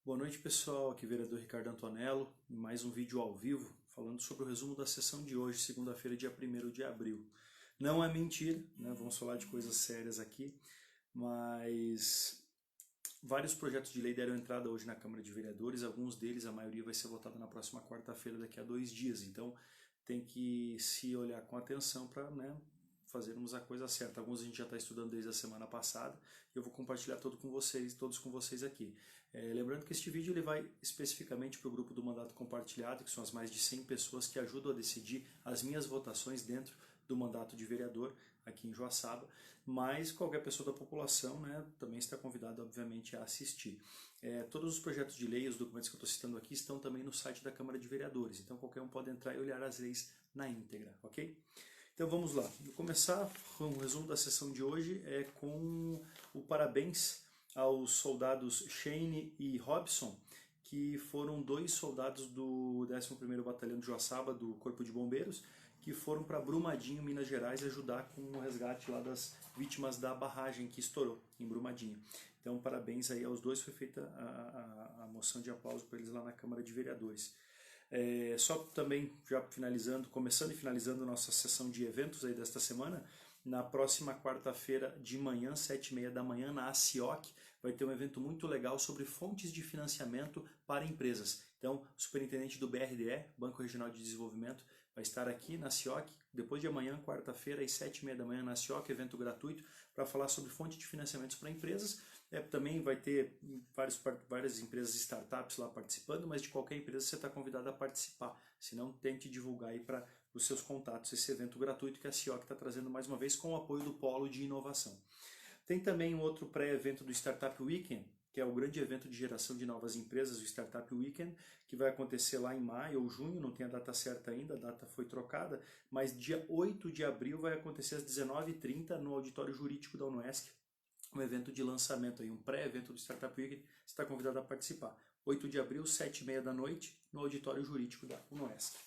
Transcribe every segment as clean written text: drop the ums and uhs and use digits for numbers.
Boa noite, pessoal. Aqui é o vereador Ricardo Antonello, em mais um vídeo ao vivo, falando sobre o resumo da sessão de hoje, segunda-feira, dia 1º de abril. Não é mentira, né? Vamos falar de coisas sérias aqui, mas vários projetos de lei deram entrada hoje na Câmara de Vereadores, alguns deles, a maioria vai ser votada na próxima quarta-feira, daqui a 2 dias, então tem que se olhar com atenção para, fazermos a coisa certa. Alguns a gente já está estudando desde a semana passada e eu vou compartilhar todos com vocês aqui. Lembrando que este vídeo ele vai especificamente para o grupo do Mandato Compartilhado, que são as mais de 100 pessoas que ajudam a decidir as minhas votações dentro do mandato de vereador aqui em Joaçaba, mas qualquer pessoa da população, também está convidada, obviamente, a assistir. Todos os projetos de lei, os documentos que eu estou citando aqui, estão também no site da Câmara de Vereadores, então qualquer um pode entrar e olhar as leis na íntegra, ok? Então vamos lá, vou começar com o resumo da sessão de hoje com o parabéns aos soldados Shane e Robson, que foram 2 soldados do 11º Batalhão de Joaçaba, do Corpo de Bombeiros, que foram para Brumadinho, Minas Gerais, ajudar com o resgate lá das vítimas da barragem que estourou em Brumadinho. Então parabéns aí aos dois, foi feita a moção de aplauso para eles lá na Câmara de Vereadores. Só também, já finalizando, começando e finalizando nossa sessão de eventos aí desta semana, na próxima quarta-feira de manhã, 7h30 da manhã, na ACIOC, vai ter um evento muito legal sobre fontes de financiamento para empresas. Então, o superintendente do BRDE, Banco Regional de Desenvolvimento, vai estar aqui na ACIOC, depois de amanhã, quarta-feira, às 7h30 da manhã, na ACIOC, evento gratuito, para falar sobre fonte de financiamentos para empresas. Também vai ter várias empresas e startups lá participando, mas de qualquer empresa você está convidado a participar. Se não, tente divulgar aí para os seus contatos esse evento gratuito que a CIOC está trazendo mais uma vez com o apoio do Polo de Inovação. Tem também um outro pré-evento do Startup Weekend, que é o grande evento de geração de novas empresas, o Startup Weekend, que vai acontecer lá em maio ou junho, não tem a data certa ainda, a data foi trocada, mas dia 8 de abril vai acontecer às 19h30 no Auditório Jurídico da UNOESC, um evento de lançamento, um pré-evento do Startup Weekend, você está convidado a participar. 8 de abril, 7h30 da noite, no Auditório Jurídico da UNOESC.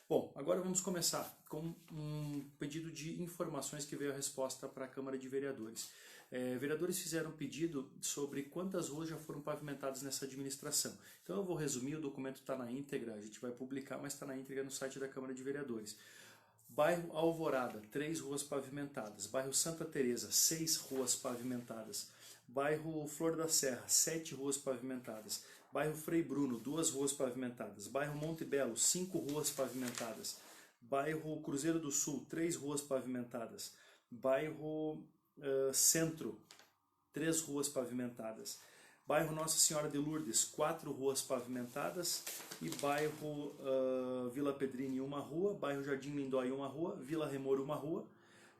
Bom, agora vamos começar com um pedido de informações que veio a resposta para a Câmara de Vereadores. Vereadores fizeram um pedido sobre quantas ruas já foram pavimentadas nessa administração. Então eu vou resumir, o documento está na íntegra, a gente vai publicar, mas está na íntegra no site da Câmara de Vereadores. Bairro Alvorada, 3 ruas pavimentadas. Bairro Santa Teresa, 6 ruas pavimentadas. Bairro Flor da Serra, 7 ruas pavimentadas. Bairro Frei Bruno, 2 ruas pavimentadas. Bairro Monte Belo, 5 ruas pavimentadas. Bairro Cruzeiro do Sul, 3 ruas pavimentadas. Bairro Centro, 3 ruas pavimentadas. Bairro Nossa Senhora de Lourdes, 4 ruas pavimentadas. E bairro Vila Pedrini, 1 rua. Bairro Jardim Lindóia, 1 rua. Vila Remor, 1 rua.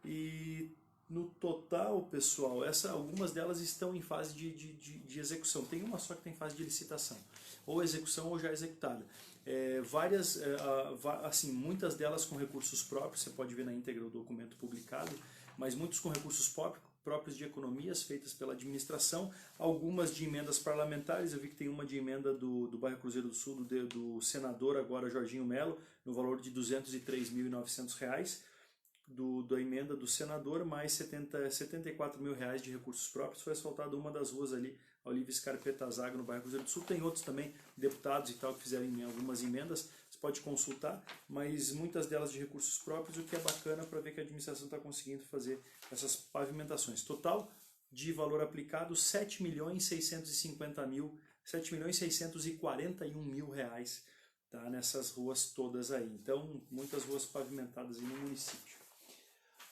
E no total, pessoal, algumas delas estão em fase de execução. Tem uma só que tem fase de licitação, ou execução ou já executada. Muitas delas com recursos próprios, você pode ver na íntegra o documento publicado, mas muitos com recursos próprios de economias feitas pela administração, algumas de emendas parlamentares. Eu vi que tem uma de emenda do bairro Cruzeiro do Sul, do senador agora Jorginho Melo, no valor de R$ 203.900, da emenda do senador, mais R$ 74 mil de recursos próprios. Foi asfaltada uma das ruas ali, a Olívia Scarpeta Zago, no bairro Cruzeiro do Sul. Tem outros também, deputados e tal, que fizeram algumas emendas, você pode consultar, mas muitas delas de recursos próprios, o que é bacana para ver que a administração está conseguindo fazer essas pavimentações. Total de valor aplicado, R$ 7.641.000, tá, nessas ruas todas aí. Então, muitas ruas pavimentadas aí no município.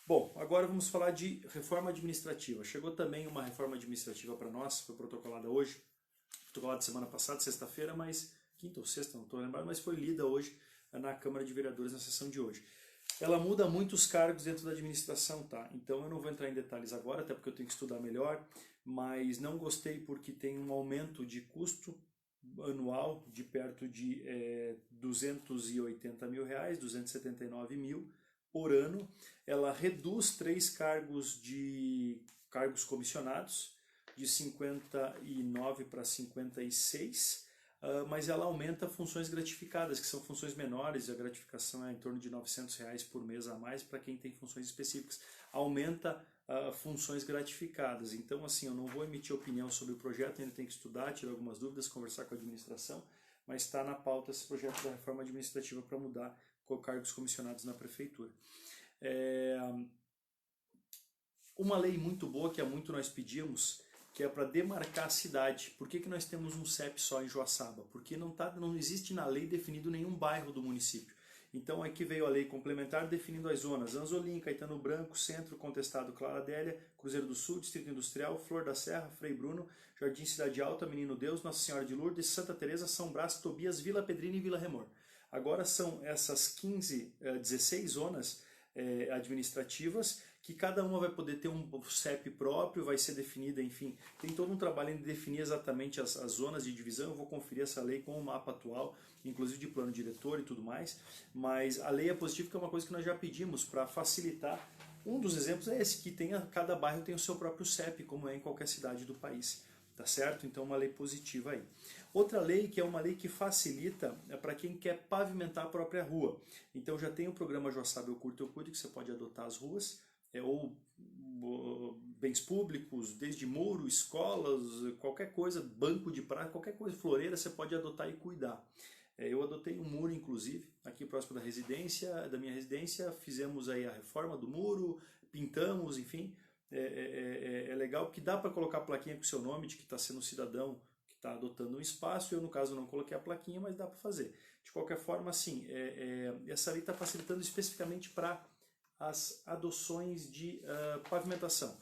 Bom, agora vamos falar de reforma administrativa. Chegou também uma reforma administrativa para nós, foi protocolada hoje, protocolada semana passada, sexta-feira, mas quinta ou sexta, não estou lembrado, mas foi lida hoje na Câmara de Vereadores na sessão de hoje. Ela muda muitos cargos dentro da administração, tá? Então eu não vou entrar em detalhes agora, até porque eu tenho que estudar melhor, mas não gostei porque tem um aumento de custo anual de perto de R$ 280 mil, 279 mil por ano. Ela reduz 3 cargos comissionados, de 59 para 56, mas ela aumenta funções gratificadas, que são funções menores, a gratificação é em torno de R$ 900 por mês a mais para quem tem funções específicas. Aumenta funções gratificadas. Então, assim, eu não vou emitir opinião sobre o projeto, ainda tem que estudar, tirar algumas dúvidas, conversar com a administração, mas está na pauta esse projeto da reforma administrativa para mudar com cargos comissionados na prefeitura. Uma lei muito boa, que há muito nós pedimos, que é para demarcar a cidade. Por que nós temos um CEP só em Joaçaba? Porque não existe na lei definido nenhum bairro do município. Então aqui veio a lei complementar definindo as zonas: Anzolim, Caetano Branco, Centro, Contestado, Clara Adélia, Cruzeiro do Sul, Distrito Industrial, Flor da Serra, Frei Bruno, Jardim Cidade Alta, Menino Deus, Nossa Senhora de Lourdes, Santa Teresa, São Brás, Tobias, Vila Pedrina e Vila Remor. Agora são essas 16 zonas administrativas, que cada uma vai poder ter um CEP próprio, vai ser definida, enfim, tem todo um trabalho em definir exatamente as zonas de divisão. Eu vou conferir essa lei com o mapa atual, inclusive de plano diretor e tudo mais, mas a lei é positiva, que é uma coisa que nós já pedimos para facilitar. Um dos exemplos é esse, que cada bairro tem o seu próprio CEP, como é em qualquer cidade do país, tá certo? Então uma lei positiva aí. Outra lei, que é uma lei que facilita para quem quer pavimentar a própria rua. Então já tem o programa Joaçaba Eu Curto, Eu Cuido, que você pode adotar as ruas, ou bens públicos, desde muro, escolas, qualquer coisa, banco de praia, qualquer coisa, floreira, você pode adotar e cuidar. Eu adotei um muro, inclusive, aqui próximo da minha residência, fizemos aí a reforma do muro, pintamos, enfim. É legal, porque dá para colocar a plaquinha com o seu nome, de que está sendo um cidadão que está adotando um espaço. Eu, no caso, não coloquei a plaquinha, mas dá para fazer. De qualquer forma, assim, essa lei está facilitando especificamente para as adoções de pavimentação.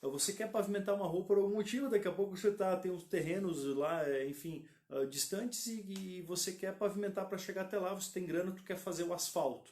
Você quer pavimentar uma rua por algum motivo, daqui a pouco você tem uns terrenos lá, enfim, distantes, e você quer pavimentar para chegar até lá, você tem grana, tu quer fazer o asfalto.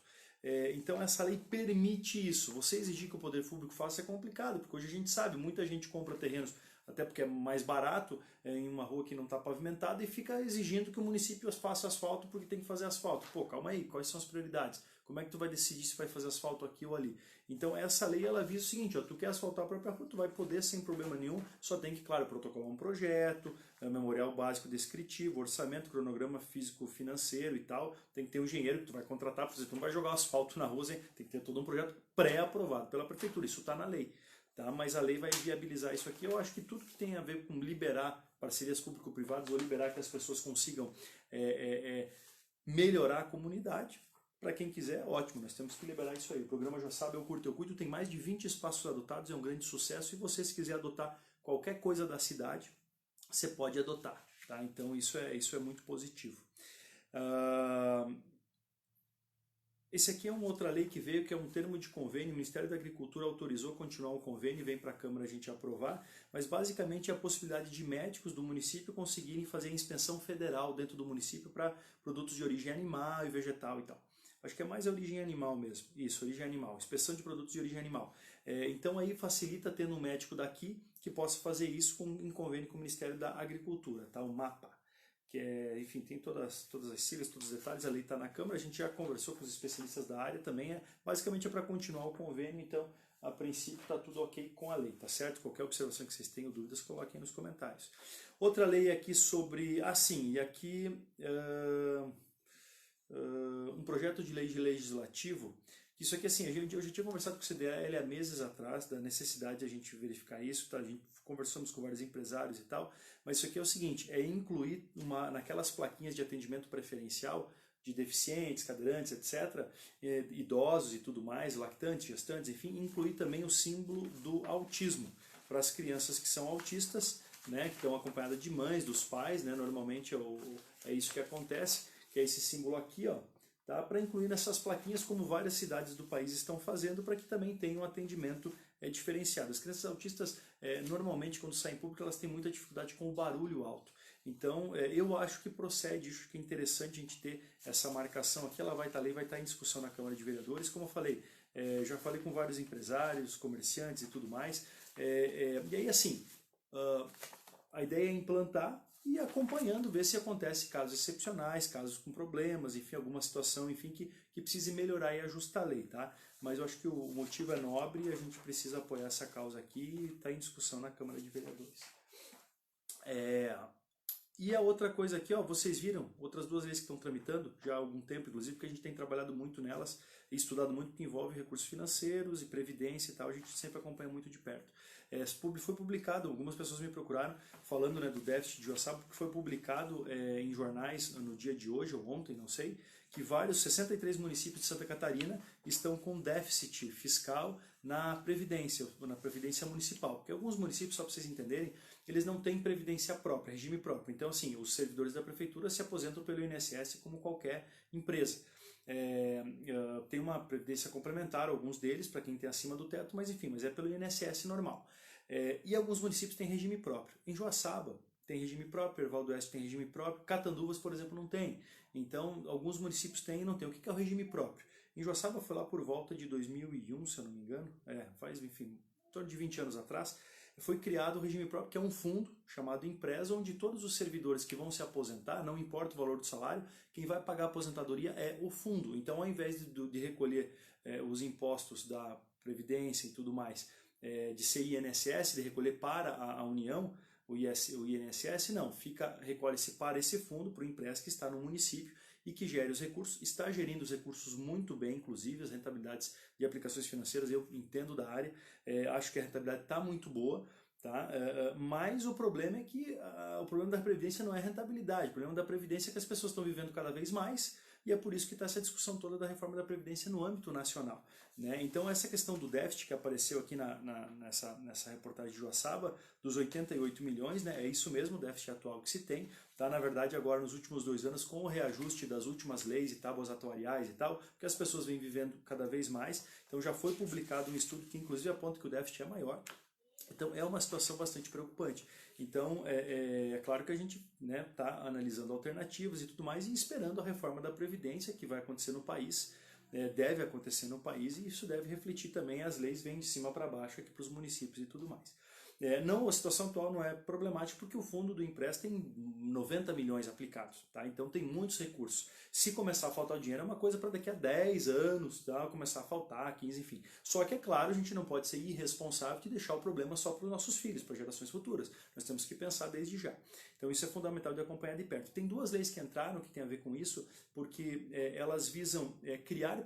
Então essa lei permite isso. Você exigir que o poder público faça é complicado, porque hoje a gente sabe, muita gente compra terrenos, até porque é mais barato, em uma rua que não está pavimentada, e fica exigindo que o município faça asfalto porque tem que fazer asfalto. Pô, calma aí, quais são as prioridades? Como é que tu vai decidir se vai fazer asfalto aqui ou ali? Então essa lei, ela visa o seguinte: tu quer asfaltar a própria rua, tu vai poder sem problema nenhum, só tem que, claro, protocolar um projeto, memorial básico descritivo, orçamento, cronograma físico-financeiro e tal. Tem que ter um engenheiro que tu vai contratar, porque tu não vai jogar asfalto na rua, tem que ter todo um projeto pré-aprovado pela prefeitura. Isso está na lei. Tá? Mas a lei vai viabilizar isso aqui. Eu acho que tudo que tem a ver com liberar parcerias público-privadas, ou liberar que as pessoas consigam melhorar a comunidade, para quem quiser, ótimo, nós temos que liberar isso aí. O programa Joaçaba Eu Curto, Eu Cuido tem mais de 20 espaços adotados, é um grande sucesso, e você, se quiser adotar qualquer coisa da cidade, você pode adotar. Tá? Então isso é muito positivo. Esse aqui é uma outra lei que veio, que é um termo de convênio. O Ministério da Agricultura autorizou continuar o convênio, vem para a Câmara a gente aprovar, mas basicamente é a possibilidade de médicos do município conseguirem fazer inspeção federal dentro do município para produtos de origem animal e vegetal e tal. Acho que é mais a origem animal mesmo. Isso, origem animal. Inspeção de produtos de origem animal. Então aí facilita tendo um médico daqui que possa fazer isso em convênio com o Ministério da Agricultura, tá? O MAPA. Que enfim, tem todas as siglas, todos os detalhes, a lei está na Câmara, a gente já conversou com os especialistas da área também, basicamente é para continuar o convênio, então a princípio está tudo ok com a lei, tá certo? Qualquer observação que vocês tenham dúvidas, coloquem aí nos comentários. Outra lei aqui sobre, e aqui um projeto de lei legislativo. Isso aqui, assim, eu já tinha conversado com o CDL há meses atrás, da necessidade de a gente verificar isso, tá? Conversamos com vários empresários e tal, mas isso aqui é o seguinte: é incluir naquelas plaquinhas de atendimento preferencial de deficientes, cadeirantes, etc., idosos e tudo mais, lactantes, gestantes, enfim, incluir também o símbolo do autismo para as crianças que são autistas, né, que estão acompanhadas de mães, dos pais, né, normalmente é isso que acontece, que é esse símbolo aqui, ó, tá, para incluir nessas plaquinhas, como várias cidades do país estão fazendo, para que também tenha um atendimento diferenciado. As crianças autistas, normalmente, quando saem em público, elas têm muita dificuldade com o barulho alto. Então, eu acho que procede, acho que é interessante a gente ter essa marcação aqui. Ela vai estar em discussão na Câmara de Vereadores. Como eu falei, já falei com vários empresários, comerciantes e tudo mais. E aí, assim, a ideia é implantar e acompanhando, ver se acontece casos excepcionais, casos com problemas, enfim, alguma situação, enfim, que precise melhorar e ajustar a lei, tá? Mas eu acho que o motivo é nobre e a gente precisa apoiar essa causa aqui, e está em discussão na Câmara de Vereadores. E a outra coisa aqui, ó, vocês viram, outras duas leis que estão tramitando, já há algum tempo, inclusive, porque a gente tem trabalhado muito nelas e estudado muito, que envolve recursos financeiros e previdência e tal, a gente sempre acompanha muito de perto. Foi publicado, algumas pessoas me procuraram falando, né, do déficit de Joaçaba, porque foi publicado em jornais no dia de hoje, ou ontem, não sei, que vários 63 municípios de Santa Catarina estão com déficit fiscal na Previdência Municipal. Porque alguns municípios, só para vocês entenderem, eles não têm previdência própria, regime próprio. Então, assim, os servidores da prefeitura se aposentam pelo INSS como qualquer empresa. Tem uma previdência complementar, alguns deles, para quem tem acima do teto, mas enfim, mas é pelo INSS normal. E alguns municípios têm regime próprio. Em Joaçaba tem regime próprio, Erval do Oeste tem regime próprio, Catanduvas, por exemplo, não tem. Então, alguns municípios têm e não têm. O que é o regime próprio? Em Joaçaba foi lá por volta de 2001, se eu não me engano, faz, enfim, em torno de 20 anos atrás, foi criado o regime próprio, que é um fundo chamado Empresa, onde todos os servidores que vão se aposentar, não importa o valor do salário, quem vai pagar a aposentadoria é o fundo. Então, ao invés de recolher os impostos da Previdência e tudo mais, de ser INSS, de recolher para a União, o INSS, não, recolhe-se para esse fundo, para o Empresa que está no município e que gere os recursos, está gerindo os recursos muito bem, inclusive as rentabilidades de aplicações financeiras, eu entendo da área, acho que a rentabilidade está muito boa, tá? Mas o problema é que o problema da Previdência não é rentabilidade, o problema da Previdência é que as pessoas estão vivendo cada vez mais, e é por isso que está essa discussão toda da reforma da Previdência no âmbito nacional. Né? Então essa questão do déficit que apareceu aqui nessa reportagem de Joaçaba, dos 88 milhões, né? É isso mesmo, o déficit atual que se tem, tá? Na verdade agora nos últimos 2 anos, com o reajuste das últimas leis e tábuas atuariais e tal, porque as pessoas vêm vivendo cada vez mais, então já foi publicado um estudo que inclusive aponta que o déficit é maior. Então é uma situação bastante preocupante. Então é claro que a gente está analisando alternativas e tudo mais e esperando a reforma da Previdência que vai acontecer no país, deve acontecer no país e isso deve refletir também, as leis vêm de cima para baixo aqui para os municípios e tudo mais. Não, a situação atual não é problemática porque o fundo do empréstimo tem 90 milhões aplicados, tá? Então tem muitos recursos. Se começar a faltar dinheiro é uma coisa para daqui a 10 anos, tá? Começar a faltar, 15, enfim. Só que é claro, a gente não pode ser irresponsável de deixar o problema só para os nossos filhos, para gerações futuras. Nós temos que pensar desde já. Então isso é fundamental de acompanhar de perto. Tem 2 leis que entraram que tem a ver com isso, porque elas visam criar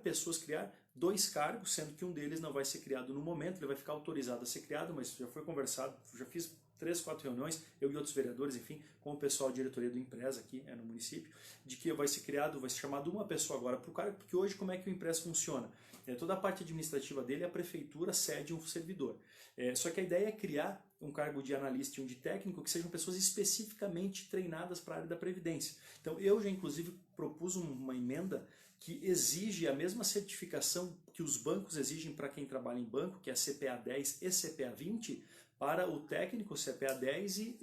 2 cargos, sendo que um deles não vai ser criado no momento, ele vai ficar autorizado a ser criado, mas já foi conversado, já fiz 3, 4 reuniões, eu e outros vereadores, enfim, com o pessoal da diretoria do Empresa aqui no município, de que vai ser chamado uma pessoa agora para o cargo, porque hoje como é que o Empresa funciona? Toda a parte administrativa dele, a prefeitura cede um servidor. Só que a ideia é criar um cargo de analista e um de técnico que sejam pessoas especificamente treinadas para a área da Previdência. Então eu já inclusive propus uma emenda que exige a mesma certificação que os bancos exigem para quem trabalha em banco, que é CPA 10 e CPA 20, para o técnico CPA 10 e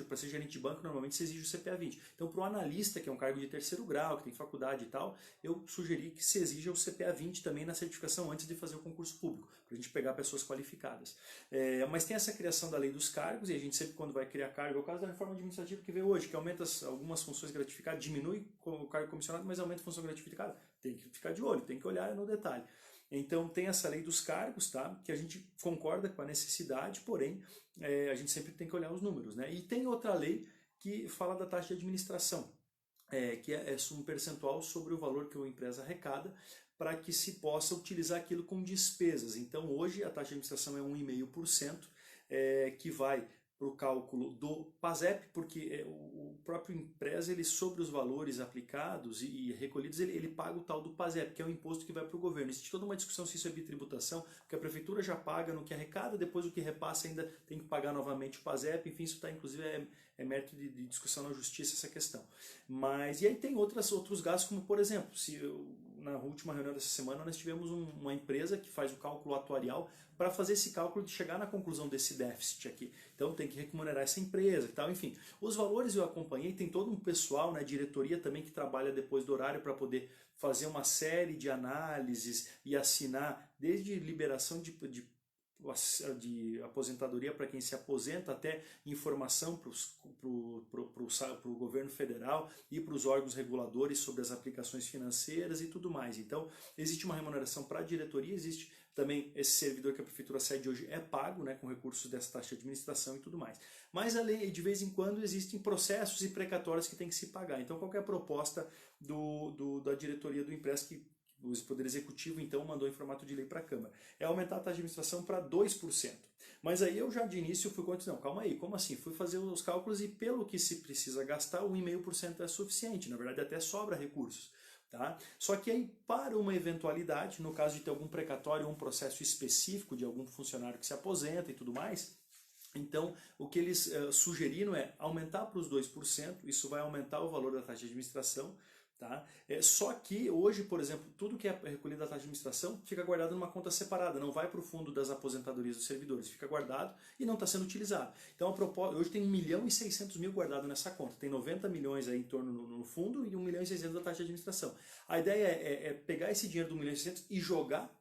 para ser gerente de banco normalmente se exige o CPA 20. Então para o analista, que é um cargo de 3º grau, que tem faculdade e tal, eu sugeri que se exija o CPA 20 também na certificação antes de fazer o concurso público, para a gente pegar pessoas qualificadas. Mas tem essa criação da lei dos cargos, e a gente sempre quando vai criar cargo, é o caso da reforma administrativa que veio hoje, que aumenta algumas funções gratificadas, diminui o cargo comissionado, mas aumenta a função gratificada. Tem que ficar de olho, tem que olhar no detalhe. Então tem essa lei dos cargos, tá? Que a gente concorda com a necessidade, porém a gente sempre tem que olhar os números. Né? E tem outra lei que fala da taxa de administração, que é um percentual sobre o valor que a empresa arrecada para que se possa utilizar aquilo com despesas. Então hoje a taxa de administração é 1,5%, que vai para o cálculo do PASEP, porque o próprio Empresa, ele, sobre os valores aplicados e recolhidos, ele paga o tal do PASEP, que é o imposto que vai para o governo. Existe toda uma discussão se isso é bitributação, porque a prefeitura já paga no que arrecada, depois o que repassa ainda tem que pagar novamente o PASEP, enfim, isso está inclusive mérito de discussão na justiça essa questão. E aí tem outros gastos, como por exemplo, na última reunião dessa semana nós tivemos uma empresa que faz o cálculo atuarial para fazer esse cálculo de chegar na conclusão desse déficit aqui. Então tem que remunerar essa empresa e tal, enfim. Os valores eu acompanhei, tem todo um pessoal, né, diretoria também que trabalha depois do horário para poder fazer uma série de análises e assinar, desde liberação de de aposentadoria para quem se aposenta, até informação para o governo federal e para os órgãos reguladores sobre as aplicações financeiras e tudo mais. Então, existe uma remuneração para a diretoria, existe também esse servidor que a prefeitura cede hoje é pago, né, com recursos dessa taxa de administração e tudo mais. Mas além, de vez em quando existem processos e precatórios que tem que se pagar. Então, qualquer proposta da diretoria do Impresc, que o Poder Executivo então mandou em formato de lei para a Câmara, é aumentar a taxa de administração para 2%. Mas aí eu já de início fui contra, não, calma aí, como assim? Fui fazer os cálculos e pelo que se precisa gastar, 1,5% é suficiente, na verdade até sobra recursos. Tá? Só que aí, para uma eventualidade, no caso de ter algum precatório ou um processo específico de algum funcionário que se aposenta e tudo mais, então o que eles sugeriram é aumentar para os 2%, isso vai aumentar o valor da taxa de administração. Tá? Só que hoje, por exemplo, tudo que é recolhido da taxa de administração fica guardado numa conta separada, não vai para o fundo das aposentadorias dos servidores, fica guardado e não está sendo utilizado. Então, hoje tem 1.600.000 guardado nessa conta, tem 90 milhões aí em torno no fundo e 1.600.000 da taxa de administração. A ideia é pegar esse dinheiro do 1.600.000 e jogar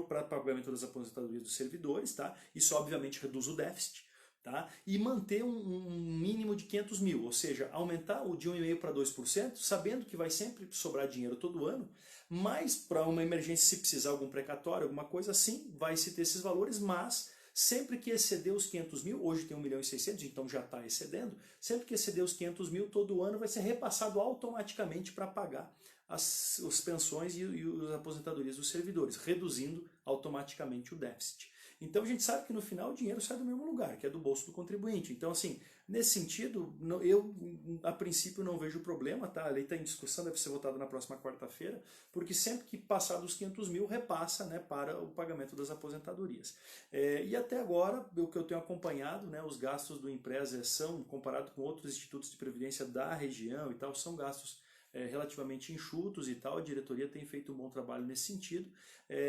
para pagamento das aposentadorias dos servidores, tá? Isso obviamente reduz o déficit. Tá? E manter um mínimo de 500 mil, ou seja, aumentar o de 1,5% para 2%, sabendo que vai sempre sobrar dinheiro todo ano, mas para uma emergência, se precisar algum precatório, alguma coisa assim, vai se ter esses valores, mas sempre que exceder os 500 mil, hoje tem 1.600.000, então já está excedendo, sempre que exceder os 500 mil, todo ano vai ser repassado automaticamente para pagar as pensões e as aposentadorias dos servidores, reduzindo automaticamente o déficit. Então a gente sabe que no final o dinheiro sai do mesmo lugar, que é do bolso do contribuinte. Então assim, nesse sentido, eu a princípio não vejo problema, tá? A lei está em discussão, deve ser votada na próxima quarta-feira, porque sempre que passar dos 500 mil, repassa, né, para o pagamento das aposentadorias. E até agora, o que eu tenho acompanhado, né, os gastos do Impresa são, comparado com outros institutos de previdência da região e tal, são gastos relativamente enxutos e tal, a diretoria tem feito um bom trabalho nesse sentido.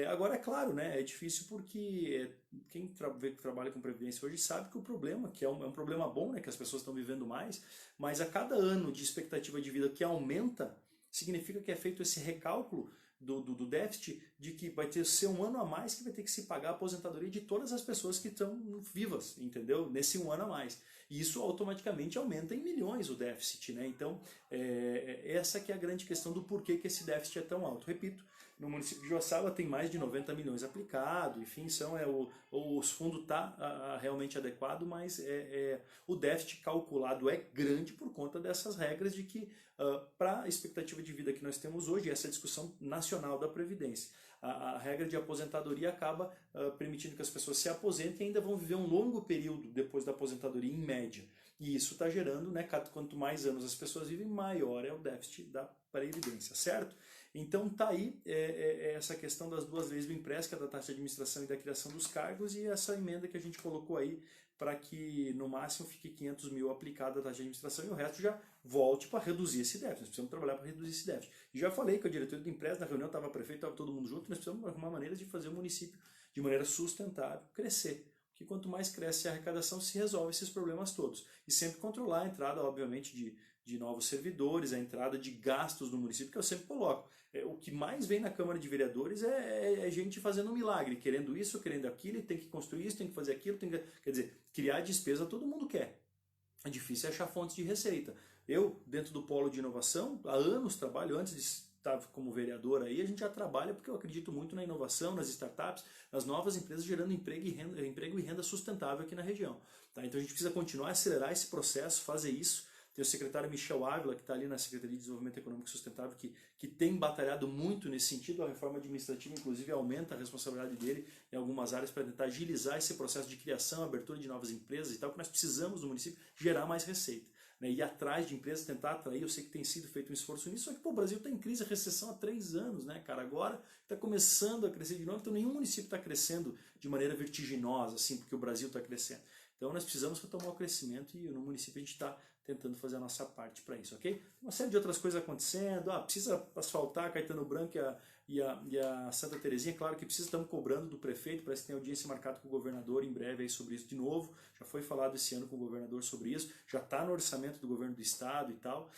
Agora, é claro, né, é difícil porque quem trabalha com previdência hoje sabe que o problema, que é um problema bom, né, que as pessoas estão vivendo mais, mas a cada ano de expectativa de vida que aumenta, significa que é feito esse recálculo do déficit, de que vai ser um ano a mais que vai ter que se pagar a aposentadoria de todas as pessoas que estão vivas, entendeu? Nesse um ano a mais. E isso automaticamente aumenta em milhões o déficit, né? Então, essa que é a grande questão do porquê que esse déficit é tão alto. Repito, no município de Joaçaba tem mais de 90 milhões aplicado, enfim, os fundos está realmente adequado, mas o déficit calculado é grande por conta dessas regras de que, para a expectativa de vida que nós temos hoje, essa discussão nacional da Previdência. A regra de aposentadoria acaba permitindo que as pessoas se aposentem e ainda vão viver um longo período depois da aposentadoria, em média. E isso está gerando, né, quanto mais anos as pessoas vivem, maior é o déficit da Previdência, certo? Então tá aí essa questão das duas leis do Impresc, que é da taxa de administração e da criação dos cargos, e essa emenda que a gente colocou aí para que no máximo fique 500 mil aplicado a taxa de administração e o resto já volte para reduzir esse déficit. Nós precisamos trabalhar para reduzir esse déficit. E já falei com a diretoria do Impresc, na reunião estava prefeito, estava todo mundo junto, nós precisamos arrumar maneiras de fazer o município de maneira sustentável crescer. Porque quanto mais cresce a arrecadação, se resolve esses problemas todos. E sempre controlar a entrada, obviamente, de novos servidores, a entrada de gastos no município, que eu sempre coloco. O que mais vem na Câmara de Vereadores é gente fazendo um milagre, querendo isso, querendo aquilo, e tem que construir isso, tem que fazer aquilo, quer dizer, criar despesa todo mundo quer. É difícil achar fontes de receita. Eu, dentro do polo de inovação, há anos trabalho, antes de estar como vereador aí, a gente já trabalha porque eu acredito muito na inovação, nas startups, nas novas empresas gerando emprego e renda sustentável aqui na região. Tá? Então a gente precisa continuar a acelerar esse processo, fazer isso. Tem o secretário Michel Ávila, que está ali na Secretaria de Desenvolvimento Econômico Sustentável, que tem batalhado muito nesse sentido. A reforma administrativa, inclusive, aumenta a responsabilidade dele em algumas áreas para tentar agilizar esse processo de criação, abertura de novas empresas e tal, que nós precisamos no município gerar mais receita. Né? Ir atrás de empresas, tentar atrair. Eu sei que tem sido feito um esforço nisso, só que o Brasil está em crise, recessão há 3 anos, né, cara? Agora está começando a crescer de novo, então nenhum município está crescendo de maneira vertiginosa, assim, porque o Brasil está crescendo. Então nós precisamos retomar o crescimento e no município a gente está tentando fazer a nossa parte para isso, ok? Uma série de outras coisas acontecendo, precisa asfaltar Caetano Branco e a Santa Terezinha, claro que precisa, estamos cobrando do prefeito, parece que tem audiência marcada com o governador em breve aí sobre isso de novo, já foi falado esse ano com o governador sobre isso, já está no orçamento do governo do estado e tal,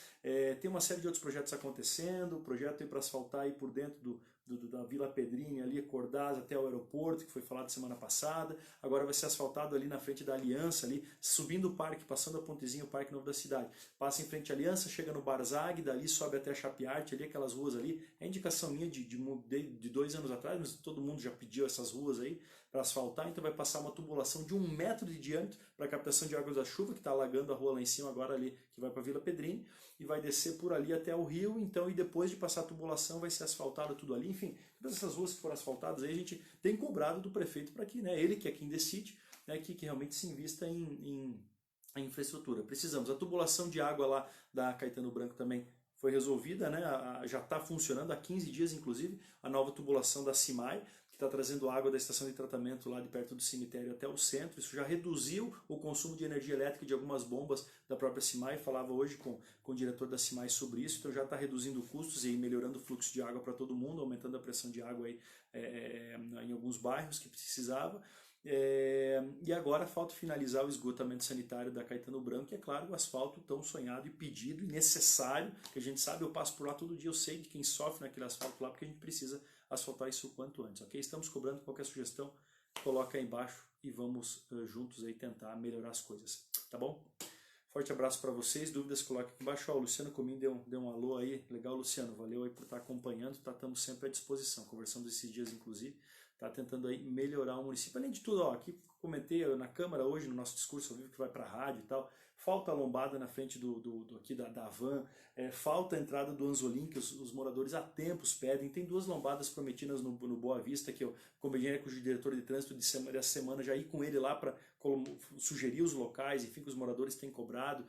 tem uma série de outros projetos acontecendo, o projeto para asfaltar aí por dentro da Vila Pedrini, ali, Cordaz, até o aeroporto, que foi falado semana passada. Agora vai ser asfaltado ali na frente da Aliança, ali, subindo o parque, passando a pontezinha, o Parque Novo da Cidade. Passa em frente à Aliança, chega no Barzag, dali sobe até a Chapiarte, ali, aquelas ruas ali. É indicação minha de 2 anos atrás, mas todo mundo já pediu essas ruas aí para asfaltar, então vai passar uma tubulação de 1 metro de diâmetro para captação de águas da chuva, que está alagando a rua lá em cima agora ali, que vai para Vila Pedrini, e vai descer por ali até o rio, então, e depois de passar a tubulação vai ser asfaltado tudo ali, enfim, todas essas ruas que foram asfaltadas aí a gente tem cobrado do prefeito para que, né, ele que é quem decide, né, que realmente se invista em infraestrutura. Precisamos, a tubulação de água lá da Caetano Branco também foi resolvida, né, já está funcionando há 15 dias, inclusive, a nova tubulação da CIMAI, que está trazendo água da estação de tratamento lá de perto do cemitério até o centro. Isso já reduziu o consumo de energia elétrica de algumas bombas da própria CIMAI. Falava hoje com o diretor da CIMAI sobre isso, então já está reduzindo custos e melhorando o fluxo de água para todo mundo, aumentando a pressão de água aí, em alguns bairros que precisava. E agora falta finalizar o esgotamento sanitário da Caetano Branco e, é claro, o asfalto tão sonhado e pedido e necessário, que a gente sabe, eu passo por lá todo dia, eu sei de quem sofre naquele asfalto lá, porque a gente precisa asfaltar isso o quanto antes, ok? Estamos cobrando. Qualquer sugestão, coloca aí embaixo e vamos juntos aí tentar melhorar as coisas, tá bom? Forte abraço para vocês, dúvidas coloque aqui embaixo. Ó, o Luciano Comim deu um alô aí, legal, Luciano, valeu aí por estar acompanhando, tá, estamos sempre à disposição, conversando esses dias inclusive, tá tentando aí melhorar o município. Além de tudo, ó, aqui comentei na Câmara hoje, no nosso discurso ao vivo que vai para a rádio e tal, falta a lombada na frente aqui da van, falta a entrada do Anzolim, que os moradores há tempos pedem. Tem 2 lombadas prometidas no Boa Vista, que eu combinei com o diretor de trânsito dessa semana, já ir com ele lá para sugerir os locais, enfim, que os moradores têm cobrado.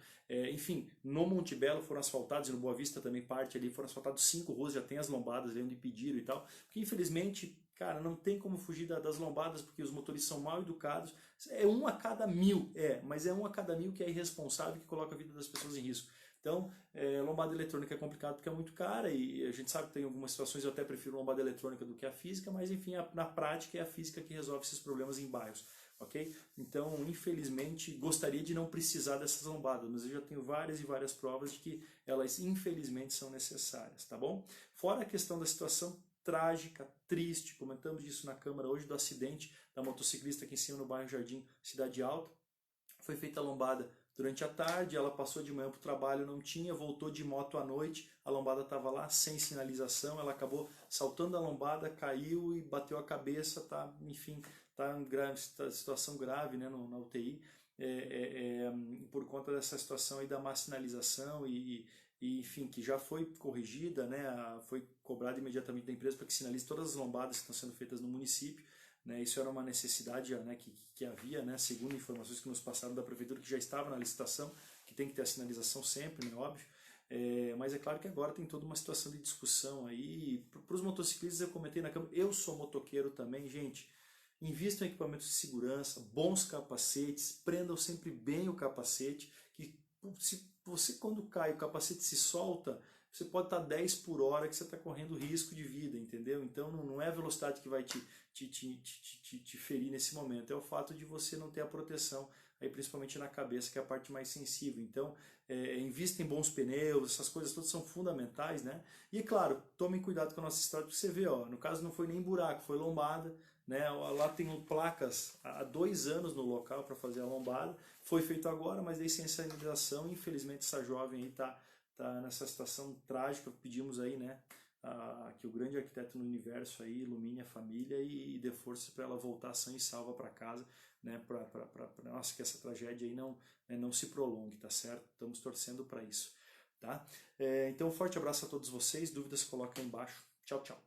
Enfim, no Monte Belo foram asfaltados, e no Boa Vista também parte ali, foram asfaltados 5 ruas, já tem as lombadas ali onde pediram e tal, porque infelizmente, cara, não tem como fugir das lombadas, porque os motoristas são mal educados. É 1 a cada 1000, mas é 1 a cada 1000 que é irresponsável, que coloca a vida das pessoas em risco. Então, lombada eletrônica é complicado porque é muito cara, e a gente sabe que tem algumas situações eu até prefiro lombada eletrônica do que a física, mas enfim, na prática é a física que resolve esses problemas em bairros, ok? Então, infelizmente, gostaria de não precisar dessas lombadas, mas eu já tenho várias e várias provas de que elas, infelizmente, são necessárias, tá bom? Fora a questão da situação trágica, triste, comentamos isso na Câmara hoje, do acidente da motociclista aqui em cima no bairro Jardim Cidade Alta. Foi feita a lombada durante a tarde, ela passou de manhã para o trabalho, não tinha, voltou de moto à noite, a lombada estava lá sem sinalização, ela acabou saltando a lombada, caiu e bateu a cabeça, tá, enfim, tá em situação grave, né, na UTI, por conta dessa situação aí da má sinalização e enfim, que já foi corrigida, né, foi cobrado imediatamente da empresa para que sinalize todas as lombadas que estão sendo feitas no município, né, isso era uma necessidade, né, que havia, né, segundo informações que nos passaram da prefeitura, que já estava na licitação, que tem que ter a sinalização sempre, né, óbvio, mas é claro que agora tem toda uma situação de discussão aí. Para os motociclistas, eu comentei na Câmara, eu sou motoqueiro também, gente, invistam em equipamentos de segurança, bons capacetes, prendam sempre bem o capacete, que se você quando cai o capacete se solta, você pode estar 10 por hora que você está correndo risco de vida, entendeu? Então não é a velocidade que vai te ferir nesse momento, é o fato de você não ter a proteção, aí principalmente na cabeça, que é a parte mais sensível. Então, invista em bons pneus, essas coisas todas são fundamentais, né? E claro, tomem cuidado com a nossa estrada, porque você vê, ó, no caso não foi nem buraco, foi lombada, né? Lá tem placas há 2 anos no local para fazer a lombada, foi feito agora, mas daí sem sinalização, infelizmente essa jovem aí tá nessa situação trágica. Pedimos aí, né, que o grande arquiteto no universo aí ilumine a família e dê força para ela voltar sã e salva para casa, né, nossa, que essa tragédia aí não se prolongue, tá certo? Estamos torcendo para isso, tá? Então, um forte abraço a todos vocês, dúvidas coloquem aí embaixo. Tchau, tchau.